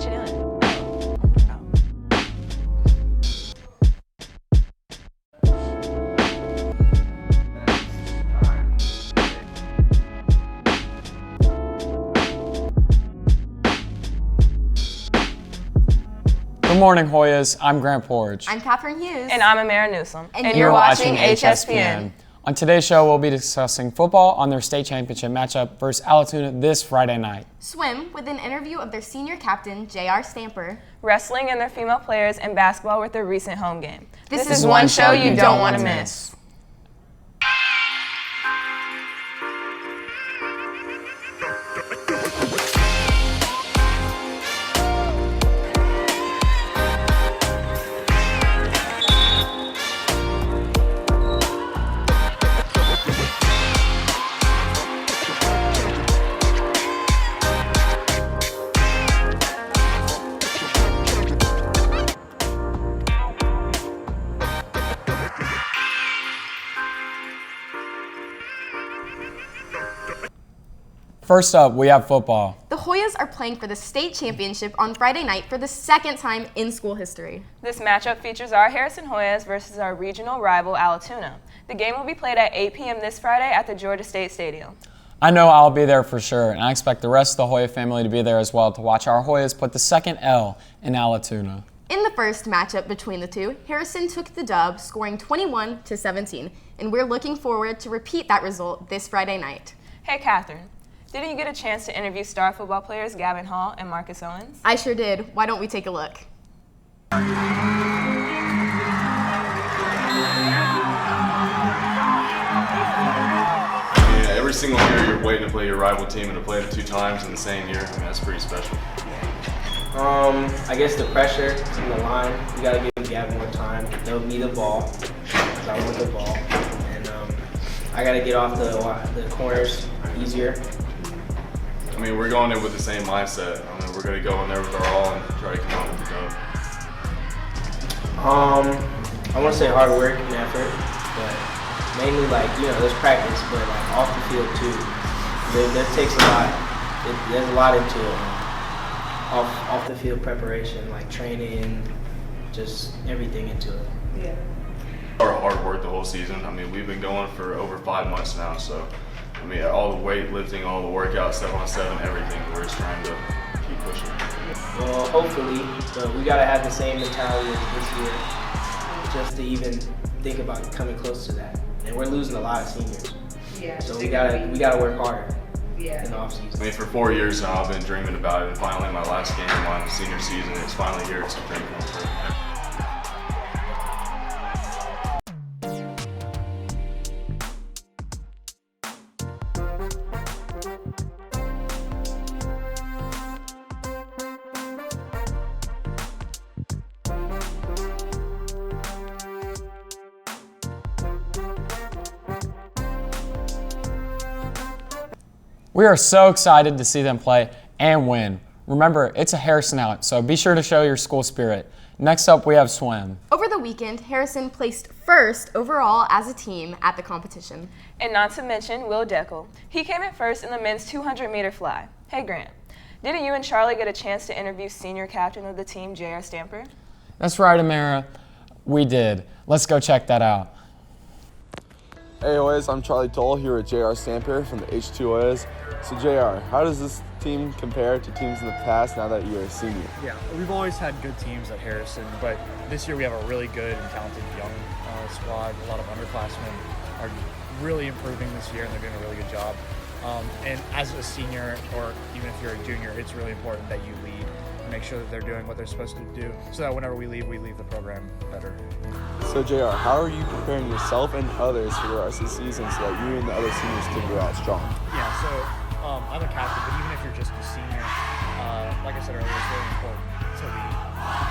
you doing? Good morning, Hoyas. I'm Grant Porridge. I'm Catherine Hughes. And I'm Amara Newsom. And you're watching Hspn. On today's show, we'll be discussing football on their state championship matchup versus Alatoona this Friday night. Swim with an interview of their senior captain, J.R. Stamper. Wrestling and their female players, and basketball with their recent home game. This is one show you don't want to miss. First up, we have football. The Hoyas are playing for the state championship on Friday night for the second time in school history. This matchup features our Harrison Hoyas versus our regional rival Alatoona. The game will be played at 8 p.m. this Friday at the Georgia State Stadium. I know I'll be there for sure, and I expect the rest of the Hoya family to be there as well to watch our Hoyas put the second L in Alatoona. In the first matchup between the two, Harrison took the dub, scoring 21-17, and we're looking forward to repeat that result this Friday night. Hey, Catherine. Didn't you get a chance to interview star football players Gavin Hall and Marcus Owens? I sure did. Why don't we take a look? Yeah, every single year you're waiting to play your rival team and to play it 2 times in the same year. I mean, that's pretty special. I guess the pressure in the line, you gotta give Gavin more time. They'll need the ball, because I want the ball. And I gotta get off the corners easier. I mean, we're going in with the same mindset. I mean, we're going to go in there with our all and try to come out with the dub. I want to say hard work and effort, but mainly there's practice, but off the field too. That takes a lot. There's a lot into it. Off the field preparation, like training, just everything into it. Yeah. Our hard work the whole season. I mean, we've been going for over 5 months now, so I mean, all the weightlifting, all the workouts, 7-on-7, everything. We're just trying to keep pushing. Well, hopefully, but we gotta have the same mentality as this year, just to even think about coming close to that. And we're losing a lot of seniors. Yeah. So we gotta work harder. Yeah. In the off season. I mean, for 4 years now, I've been dreaming about it, and finally, my last game of my senior season is finally here. It's a dream come true. We are so excited to see them play and win. Remember, it's a Harrison out, so be sure to show your school spirit. Next up, we have swim. Over the weekend, Harrison placed first overall as a team at the competition. And not to mention Will Deckel. He came in first in the men's 200-meter fly. Hey, Grant. Didn't you and Charlie get a chance to interview senior captain of the team, J.R. Stamper? That's right, Amara. We did. Let's go check that out. Hey Hoyas, I'm Charlie Toll here with J.R. Stamper from the H2 Hoyas. So JR, how does this team compare to teams in the past now that you're a senior? Yeah, we've always had good teams at Harrison, but this year we have a really good and talented young squad. A lot of underclassmen are really improving this year, and they're doing a really good job. And as a senior, or even if you're a junior, it's really important that you lead and make sure that they're doing what they're supposed to do, so that whenever we leave the program better. So JR, how are you preparing yourself and others for the rest of the season so that you and the other seniors can go out strong? Yeah, so I'm a captain, but even if you're just a senior, like I said earlier, it's really important to lead.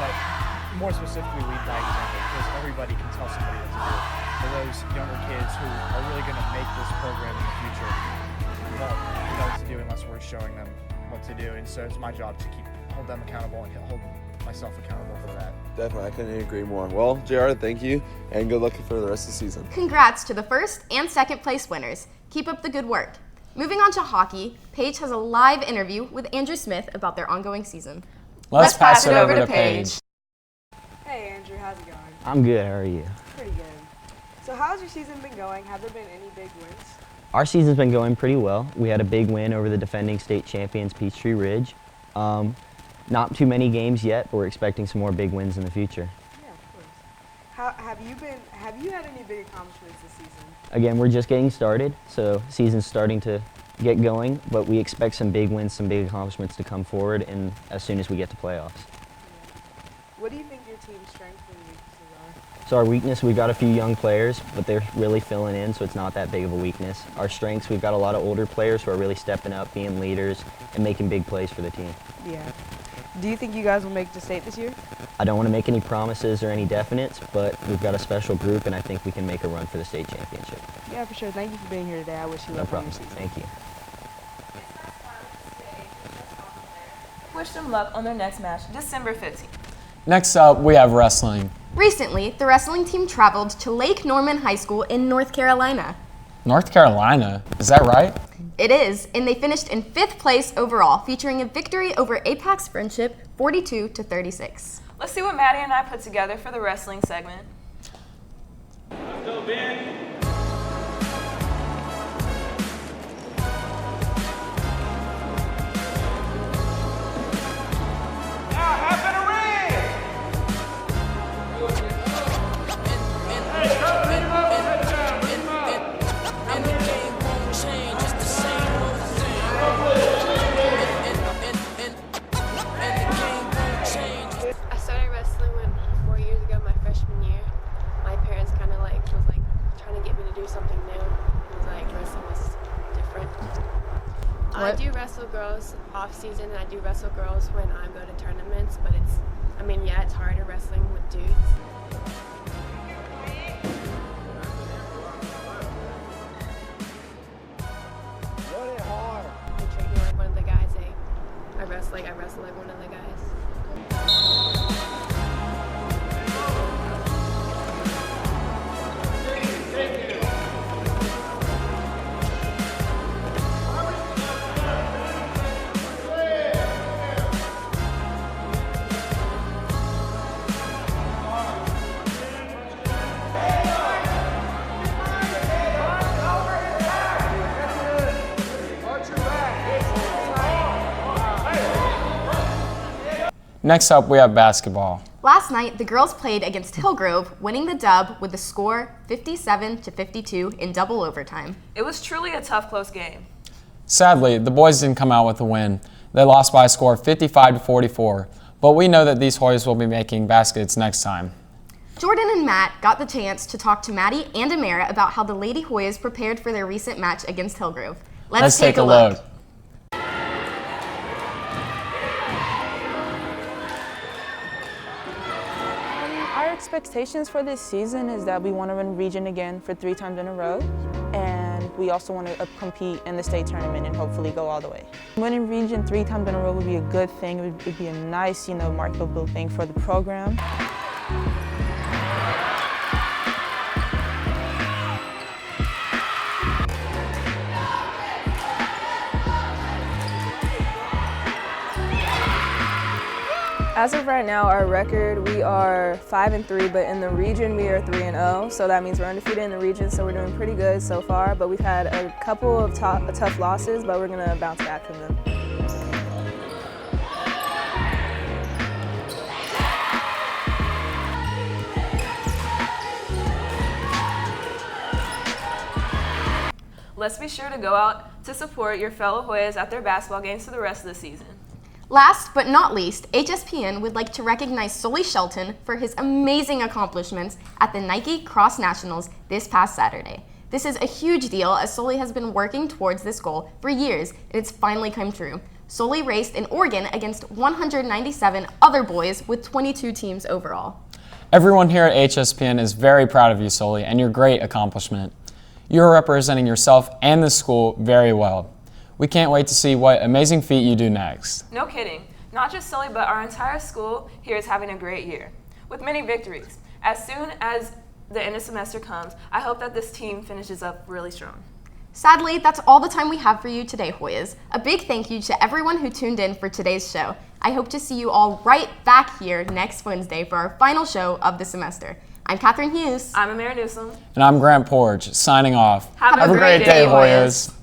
But more specifically, lead by example, because everybody can tell somebody what to do. For those younger kids who are really going to make this program in the future, won't know what to do unless we're showing them what to do. And so it's my job to hold them accountable and hold myself accountable for that. Definitely, I couldn't agree more. Well, JR, thank you, and good luck for the rest of the season. Congrats to the first and second place winners. Keep up the good work. Moving on to hockey, Paige has a live interview with Andrew Smith about their ongoing season. Let's pass it over to Paige. Hey Andrew, how's it going? I'm good, how are you? Pretty good. So how's your season been going? Have there been any big wins? Our season's been going pretty well. We had a big win over the defending state champions, Peachtree Ridge. Not too many games yet, but we're expecting some more big wins in the future. Yeah, of course. Have you had any big accomplishments this season? Again, we're just getting started, so season's starting to get going, but we expect some big wins, some big accomplishments to come forward and as soon as we get to playoffs. Yeah. What do you think your team's strengths and weaknesses are? So our weakness, we've got a few young players, but they're really filling in, so it's not that big of a weakness. Our strengths, we've got a lot of older players who are really stepping up, being leaders, and making big plays for the team. Yeah. Do you think you guys will make the state this year? I don't want to make any promises or any definites, but we've got a special group, and I think we can make a run for the state championship. Yeah, for sure. Thank you for being here today. I wish you No luck on problem. your season. Thank you. Wish them luck on their next match, December 15th. Next up, we have wrestling. Recently, the wrestling team traveled to Lake Norman High School in North Carolina. North Carolina, is that right? It is, and they finished in 5th place overall, featuring a victory over Apex Friendship 42-36. Let's see what Maddie and I put together for the wrestling segment. I started wrestling 4 years ago, my freshman year. My parents kind of was trying to get me to do something new. It was like wrestling was different. I do wrestle girls off season, and I do wrestle girls when I go to tournaments. But it's harder wrestling with dudes. They treat me like one of the guys. I wrestle like one of the guys. Next up, we have basketball. Last night, the girls played against Hillgrove, winning the dub with the score 57-52 in double overtime. It was truly a tough, close game. Sadly, the boys didn't come out with a win. They lost by a score of 55-44, but we know that these Hoyas will be making baskets next time. Jordan and Matt got the chance to talk to Maddie and Amara about how the Lady Hoyas prepared for their recent match against Hillgrove. Let's take a look. Our expectations for this season is that we want to win region again for 3 times in a row, and we also want to compete in the state tournament and hopefully go all the way. Winning region 3 times in a row would be a good thing. It would be a nice, marketable thing for the program. As of right now, our record, we are 5-3, but in the region we are 3-0. So that means we're undefeated in the region, so we're doing pretty good so far. But we've had a couple of tough losses, but we're gonna bounce back from them. Let's be sure to go out to support your fellow Hoyas at their basketball games for the rest of the season. Last but not least, Hspn would like to recognize Sully Shelton for his amazing accomplishments at the Nike Cross Nationals this past Saturday. This is a huge deal as Sully has been working towards this goal for years, and it's finally come true. Sully raced in Oregon against 197 other boys with 22 teams overall. Everyone here at Hspn is very proud of you, Sully, and your great accomplishment. You're representing yourself and the school very well. We can't wait to see what amazing feat you do next. No kidding. Not just Sully, but our entire school here is having a great year, with many victories. As soon as the end of semester comes, I hope that this team finishes up really strong. Sadly, that's all the time we have for you today, Hoyas. A big thank you to everyone who tuned in for today's show. I hope to see you all right back here next Wednesday for our final show of the semester. I'm Catherine Hughes. I'm Amira Newsom. And I'm Grant Porge, signing off. Have a great day, Hoyas.